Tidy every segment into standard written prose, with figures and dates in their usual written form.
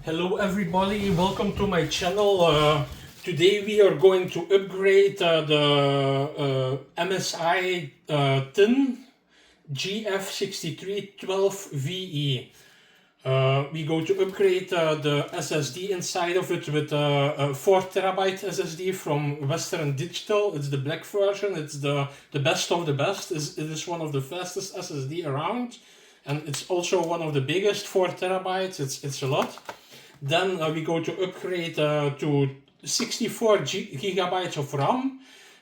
Hello everybody, welcome to my channel. Today we are going to upgrade the MSI Thin GF63 12VE. We go to upgrade the SSD inside of it with a 4TB SSD from Western Digital. It's the black version, it's the best of the best. It is one of the fastest SSD around, and it's also one of the biggest, 4TB. It's a lot. Then we go to upgrade to 64 gigabytes of RAM.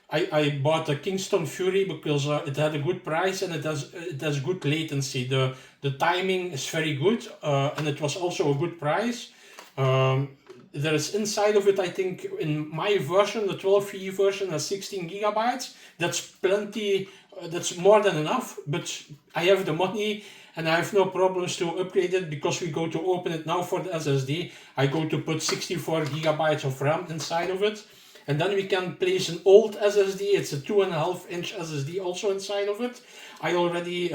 I bought a Kingston Fury because it had a good price and it has good latency. The timing is very good and it was also a good price. There is inside of it, I think in my version, the 12VE version has 16 gigabytes. That's plenty, that's more than enough, but I have the money and I have no problems to upgrade it because we go to open it now for the SSD. I go to put 64 gigabytes of RAM inside of it. And then we can place an old SSD. It's a 2.5-inch SSD also inside of it. I already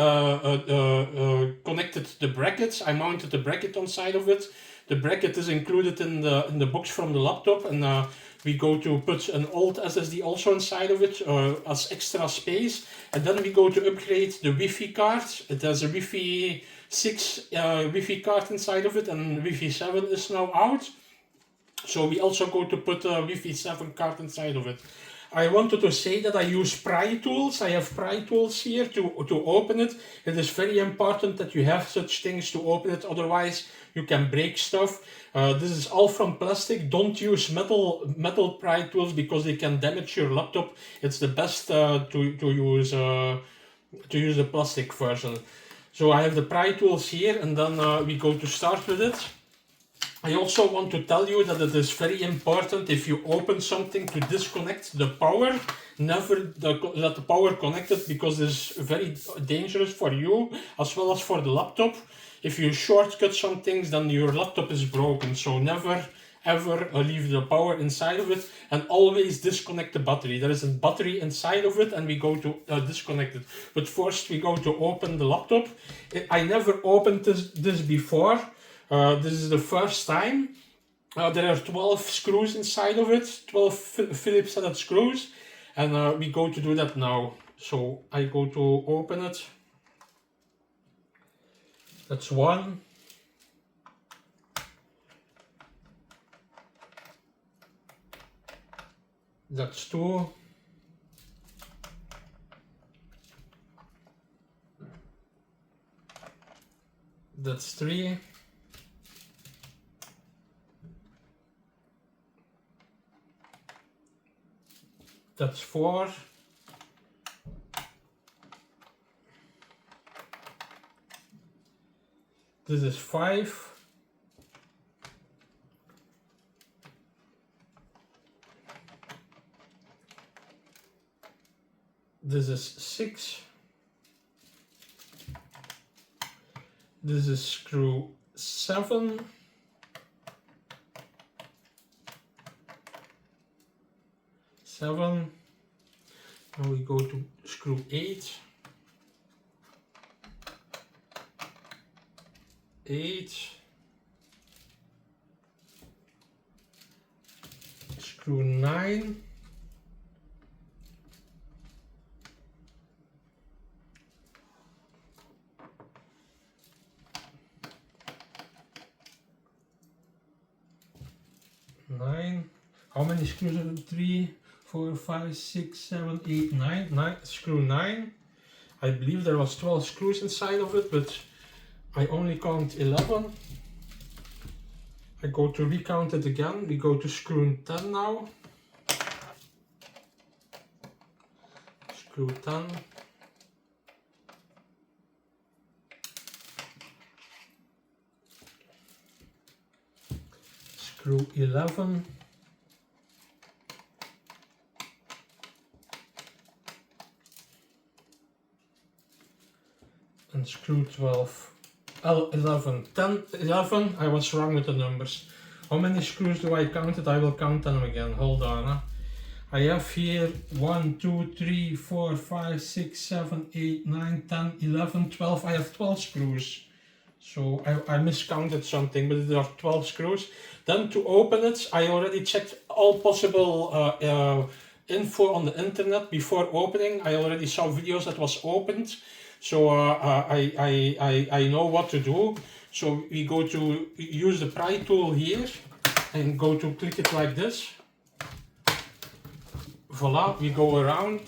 connected the brackets. I mounted the bracket on side of it. The bracket is included in the box from the laptop, and we go to put an old SSD also inside of it as extra space. And then we go to upgrade the Wi-Fi card. It has a Wi-Fi 6 Wi-Fi card inside of it, and Wi-Fi 7 is now out. So we also go to put a Wi-Fi 7 card inside of it. I wanted to say that I use pry tools. I have pry tools here to open it. It is very important that you have such things to open it, otherwise you can break stuff. This is all from plastic. Don't use metal pry tools because they can damage your laptop. It's the best to use the plastic version. So I have the pry tools here, and then we go to start with it. I also want to tell you that it is very important if you open something to disconnect the power. Never let the power connected, because it's very dangerous for you as well as for the laptop. If you shortcut some things, then your laptop is broken. So never ever leave the power inside of it, and always disconnect the battery. There is a battery inside of it and we go to disconnect it. But first we go to open the laptop. I never opened this before. This is the first time. There are 12 screws inside of it, 12 Phillips headed screws, and we go to do that now. So I go to open it. That's one. That's two. That's three. That's four. This is five. This is six. This is screw 7. Now we go to screw 8. 8. Screw 9. How many screws are there? 3, 4, 5, 6, 7, 8, 9. Screw 9. I believe there was 12 screws inside of it, but I only count 11. I go to recount it again. We go to screw 10 now. Screw 10. Screw 11. And screw 12, 11, 10, 11, I was wrong with the numbers. How many screws do I count it? I will count them again, hold on. I have here 1, 2, 3, 4, 5, 6, 7, 8, 9, 10, 11, 12, I have 12 screws. So I miscounted something, but there are 12 screws. Then to open it, I already checked all possible info on the internet before opening. I already saw videos that was opened, so I know what to do. So we go to use the pry tool here and go to click it like this. Voila, we go around.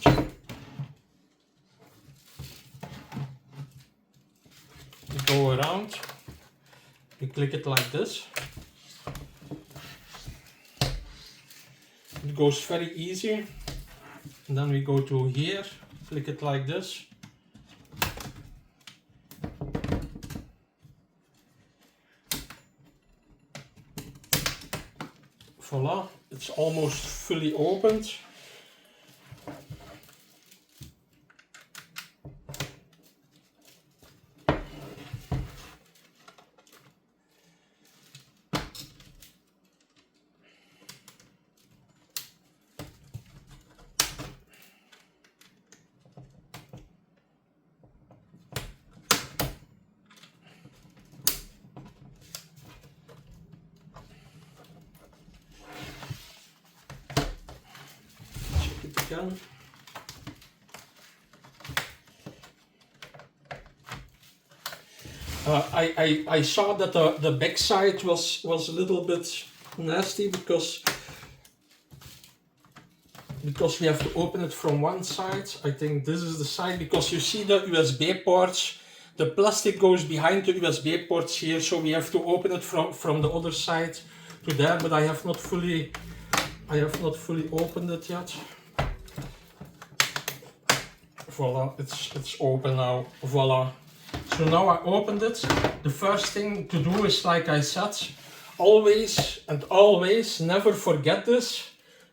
We go around. We click it like this. It goes very easy. And then we go to here, click it like this. Voila, it's almost fully opened. Again. I saw that the back side was a little bit nasty because we have to open it from one side. I think this is the side, because you see the USB ports, the plastic goes behind the USB ports here, so we have to open it from the other side to there, but I have not fully opened it yet. Voila, it's open now. Voila. So now I opened it. The first thing to do is, like I said, always and always never forget this.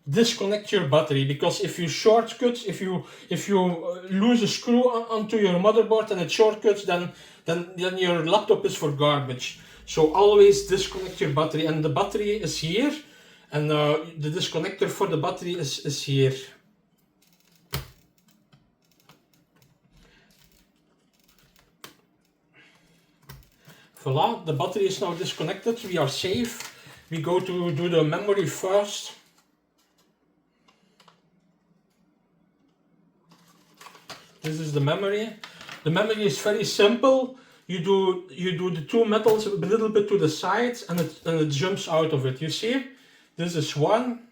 Disconnect your battery, because if you shortcut, if you lose a screw onto your motherboard and it shortcuts, then your laptop is for garbage. So always disconnect your battery, and the battery is here, and the disconnector for the battery is here. Voila, the battery is now disconnected, we are safe. We go to do the memory first. This is the memory. The memory is very simple. You do the two metals a little bit to the sides, and it jumps out of it. You see? This is one,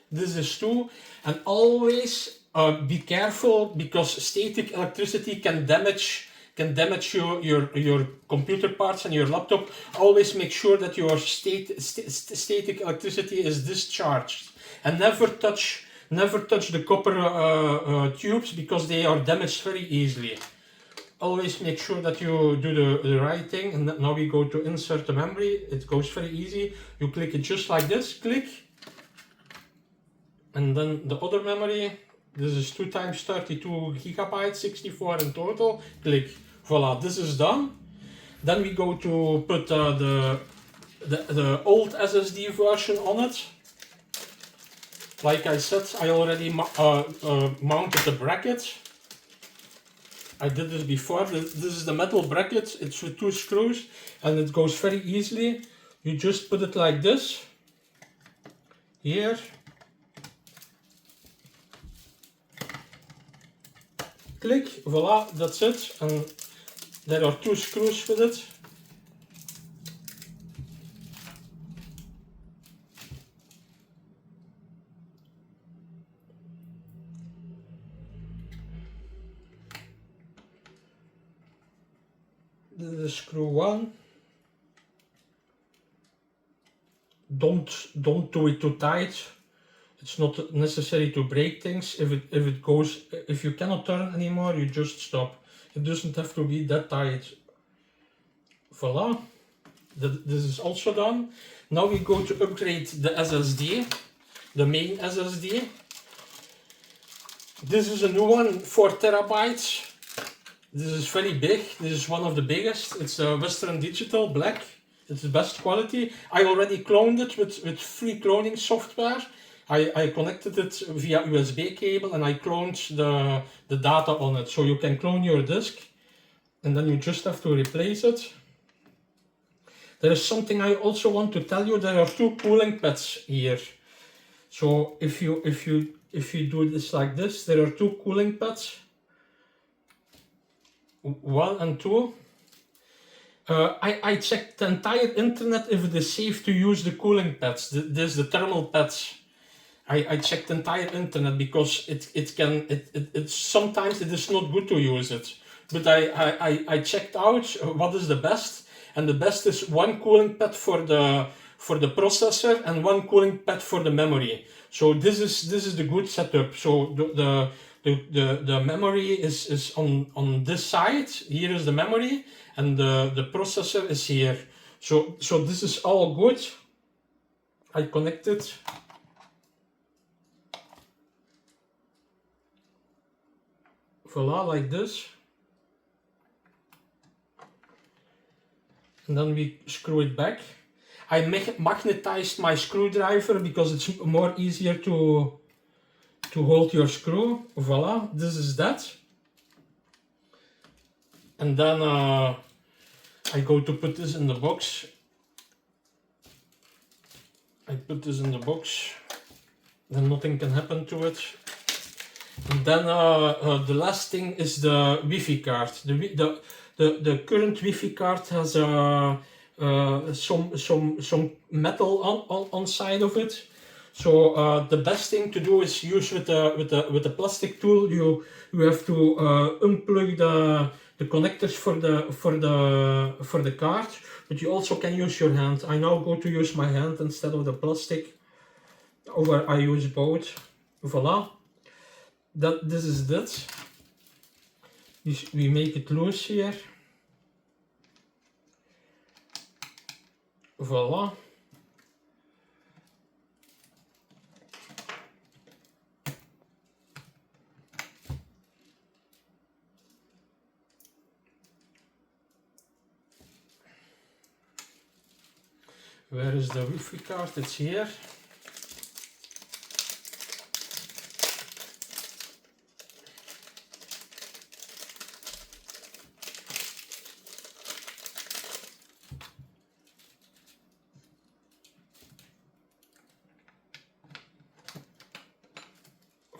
this is two, and always be careful, because static electricity can damage your computer parts and your laptop. Always make sure that your static electricity is discharged, and never touch the copper tubes, because they are damaged very easily. Always make sure that you do the right thing. And now we go to insert the memory. It goes very easy. You click it just like this, click, and then the other memory. This is 2 × 32 GB, 64 in total. Click. Voila, this is done. Then we go to put the old SSD version on it. Like I said, I already mounted the bracket. I did this before. This is the metal bracket. It's with 2 screws, and it goes very easily. You just put it like this. Here. Click. Voila, that's it. And there are 2 screws with it. This is screw 1. Don't do it too tight. It's not necessary to break things. If you cannot turn anymore, you just stop. It doesn't have to be that tight. Voila. This is also done. Now we go to upgrade the SSD, the main SSD. This is a new one, 4 TB. This is very big. This is one of the biggest. It's a Western Digital Black. It's the best quality. I already cloned it with free cloning software. I connected it via USB cable, and I cloned the data on it. So you can clone your disk, and then you just have to replace it. There is something I also want to tell you. There are two cooling pads here. So if you do this like this, there are two cooling pads, 1 and 2. I checked the entire internet if it is safe to use the cooling pads. There's the thermal pads. I checked the entire internet because it sometimes it is not good to use it. But I checked out what is the best, and the best is one cooling pad for the processor and one cooling pad for the memory. So this is the good setup. So the memory is on this side. Here is the memory, and the processor is here. So this is all good. I connected. Voila, like this. And then we screw it back. I magnetized my screwdriver because it's more easier to hold your screw. Voila, this is that. And then I go to put this in the box. I put this in the box, then nothing can happen to it. And then the last thing is the Wi-Fi card. The current Wi-Fi card has some metal on side of it. So the best thing to do is use with the plastic tool. You have to unplug the connectors for the card, but you also can use your hand. I now go to use my hand instead of the plastic, or I use both. Voila. This is it. We make it loose here. Voila. Where is the Wi-Fi card? It's here.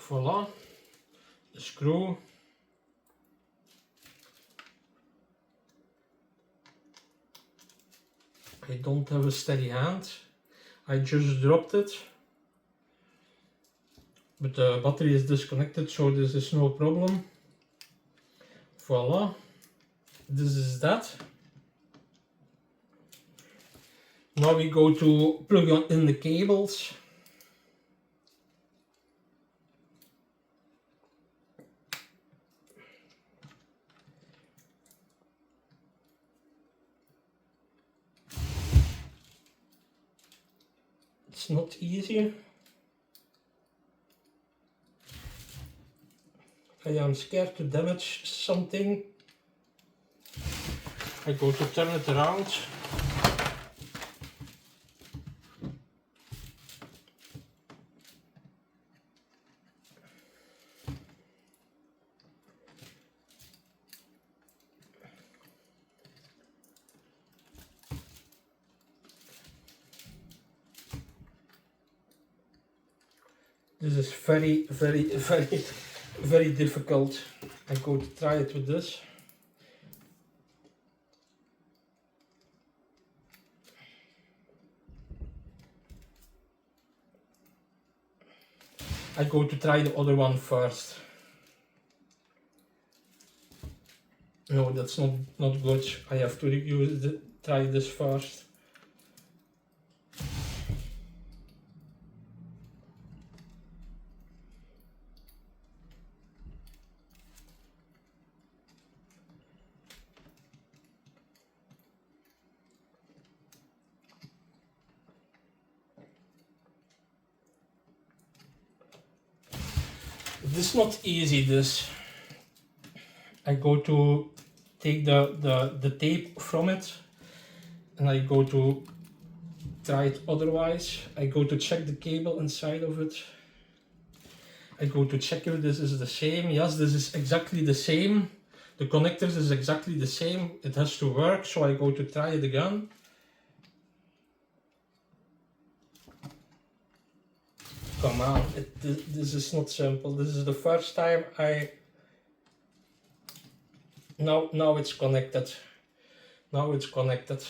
Voila, the screw. I don't have a steady hand. I just dropped it. But the battery is disconnected, so this is no problem. Voila, this is that. Now we go to plug in the cables. It's not easy. I am scared to damage something. I go to turn it around. This is very difficult. I go to try it with this. I go to try the other one first. No, that's not good. I have to try this first. This is not easy, this. I go to take the tape from it, and I go to try it otherwise. I go to check the cable inside of it. I go to check if this is the same. Yes, this is exactly the same. The connectors is exactly the same. It has to work, so I go to try it again. come on, this is not simple. This is the first time now it's connected. Now it's connected.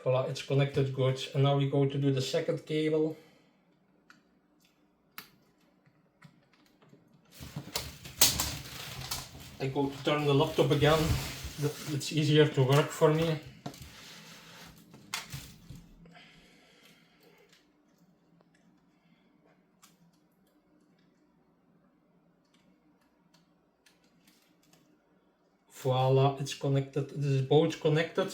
Voila, it's connected good. And now we go to do the second cable. I go to turn the laptop again. It's easier to work for me. Voila, it's connected. This is both connected.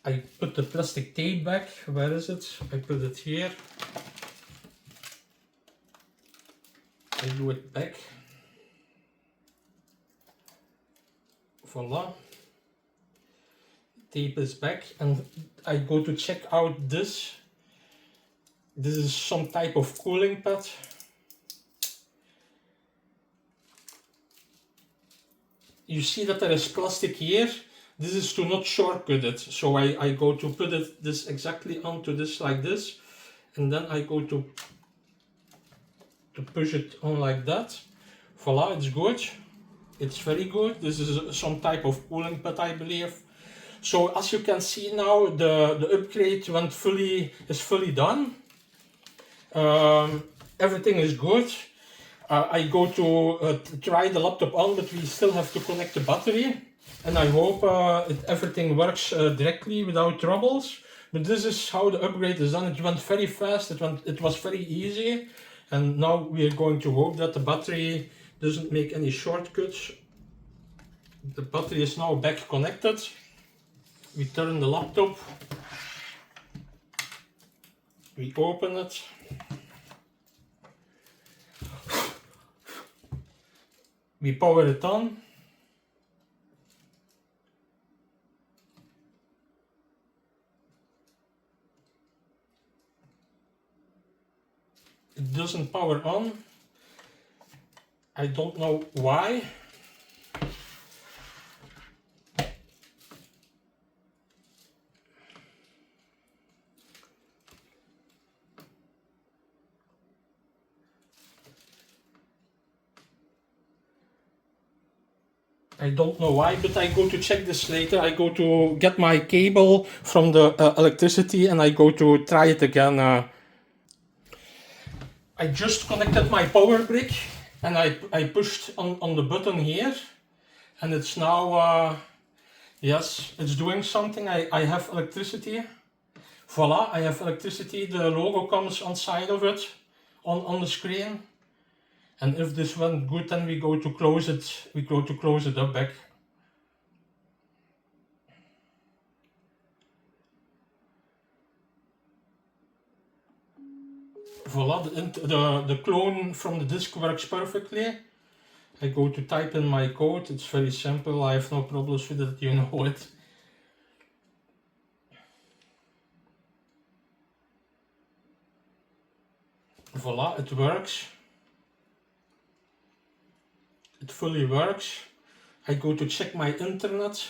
I put the plastic tape back. Where is it? I put it here. I do it back. Voila. Tape is back, and I go to check out this. This is some type of cooling pad. You see that there is plastic here. This is to not shortcut it. So I go to put this exactly onto this like this. And then I go to push it on like that. Voila, it's good. It's very good. This is some type of cooling pad, I believe. So as you can see now, the upgrade is fully done. Everything is good. I go to try the laptop on, but we still have to connect the battery. And I hope everything works directly without troubles. But this is how the upgrade is done. It went very fast. It was very easy. And now we are going to hope that the battery doesn't make any shortcuts. The battery is now back connected. We turn the laptop. We open it. We power it on. It doesn't power on. I don't know why. I don't know why, but I go to check this later. I go to get my cable from the electricity and I go to try it again. I just connected my power brick and I pushed on the button here and it's now, yes, it's doing something. I have electricity. Voila, I have electricity. The logo comes on side of it, on the screen. And if this went good, then we go to close it. We go to close it up back. Voila, the clone from the disk works perfectly. I go to type in my code. It's very simple. I have no problems with it. You know it. Voila, it works. It fully works. I go to check my internet.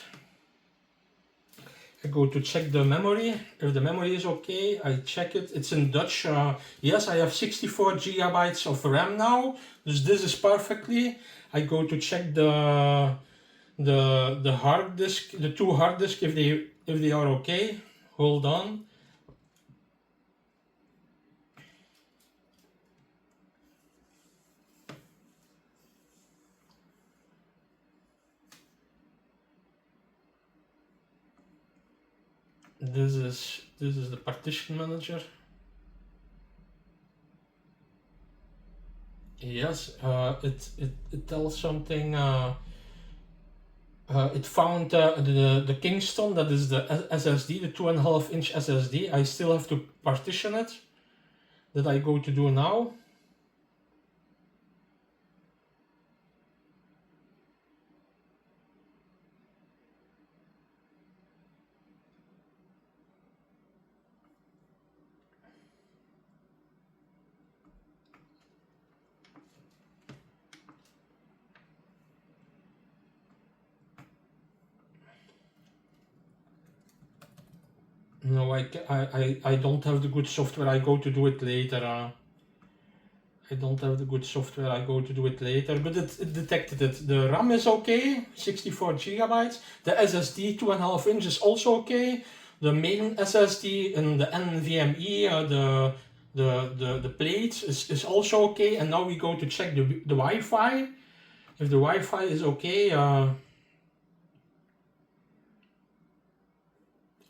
I go to check the memory. If the memory is okay, I check it. It's in Dutch. Yes, I have 64 gigabytes of RAM now. This is perfectly. I go to check the hard disk, the two hard disks, if they are okay. Hold on. This is the partition manager. Yes, it tells something. It found the Kingston, that is the SSD, the 2.5-inch SSD. I still have to partition it. That I go to do now. No, I don't have the good software. I go to do it later. I don't have the good software. I go to do it later, but it detected it. The RAM is okay, 64 gigabytes. The SSD 2.5 inch is also okay. The main SSD and the NVMe, the plate is also okay. And now we go to check the Wi-Fi. If the Wi-Fi is okay,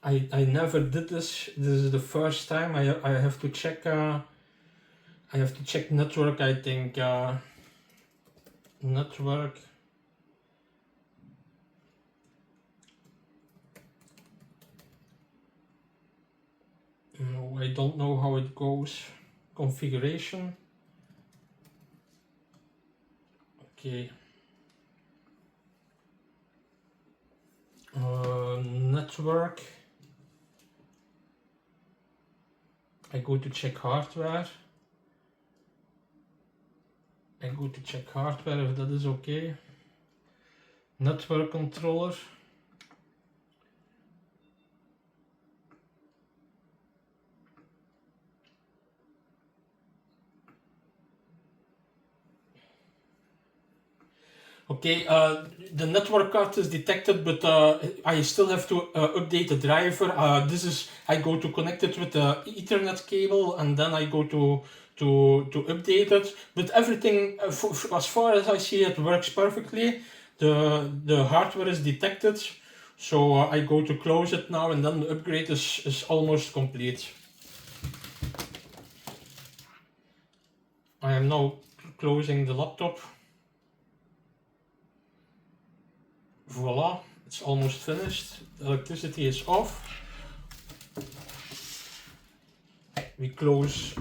I never did this. This is the first time. I have to check. I have to check network. I think network. No, I don't know how it goes. Configuration. Okay. Network. I go to check hardware. I go to check hardware if that is okay. Network controller. Okay, the network card is detected, but I still have to update the driver. I go to connect it with the Ethernet cable, and then I go to update it. But everything, as far as I see it, works perfectly. The hardware is detected, so I go to close it now, and then the upgrade is almost complete. I am now closing the laptop. Voila, it's almost finished. The electricity is off. We close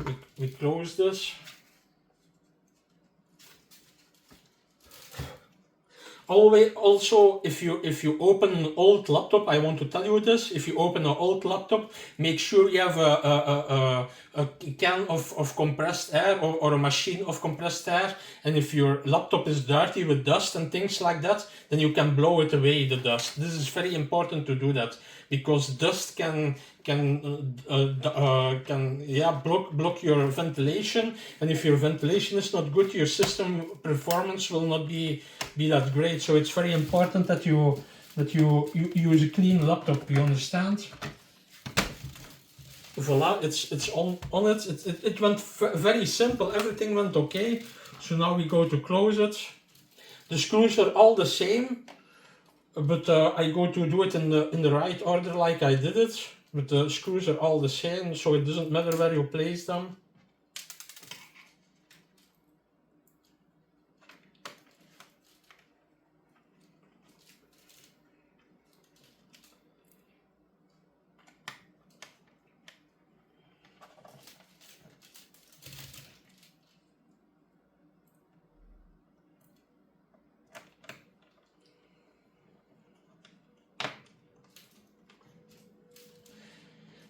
this. Always, also, if you open an old laptop, I want to tell you this. If you open an old laptop, make sure you have a can of compressed air or a machine of compressed air. And if your laptop is dirty with dust and things like that, then you can blow it away, the dust. This is very important to do that, because dust can block your ventilation, and if your ventilation is not good, your system performance will not be that great. So it's very important that you use a clean laptop. You understand? Voila, it's on it. It went very simple. Everything went okay. So now we go to close it. The screws are all the same, but I go to do it in the right order like I did it. But the screws are all the same, so it doesn't matter where you place them.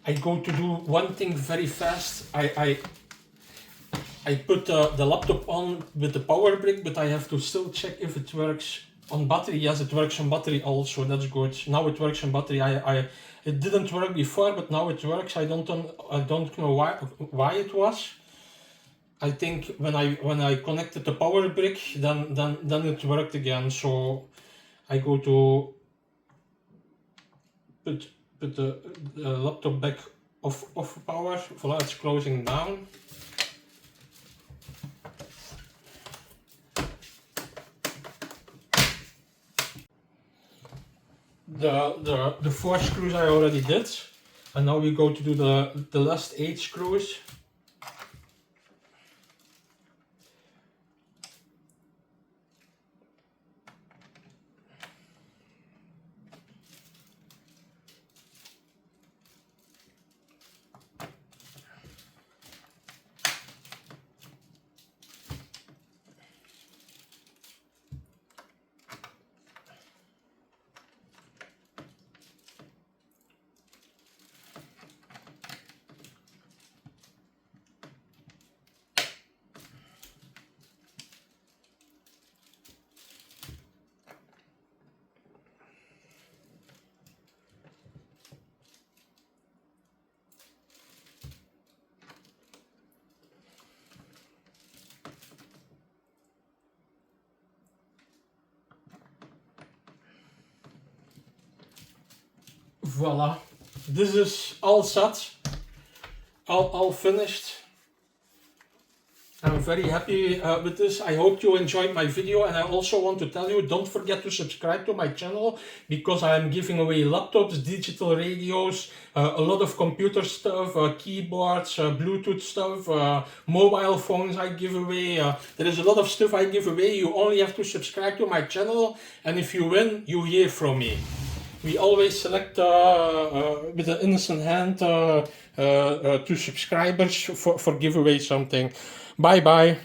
I go to do one thing very fast. I put the laptop on with the power brick, but I have to still check if it works on battery. Yes, it works on battery also. That's good. Now it works on battery. It didn't work before, but now it works. I don't know why it was. I think when I connected the power brick, then it worked again. So I go to put the laptop back off power. Voila, it's closing down. The 4 screws I already did, and now we go to do the last 8 screws. Voila. This is all set. All finished. I'm very happy with this. I hope you enjoyed my video, and I also want to tell you, don't forget to subscribe to my channel, because I'm giving away laptops, digital radios, a lot of computer stuff, keyboards, Bluetooth stuff, mobile phones I give away. There is a lot of stuff I give away. You only have to subscribe to my channel, and if you win, you hear from me. We always select with an innocent hand to subscribers for giveaway something. Bye bye.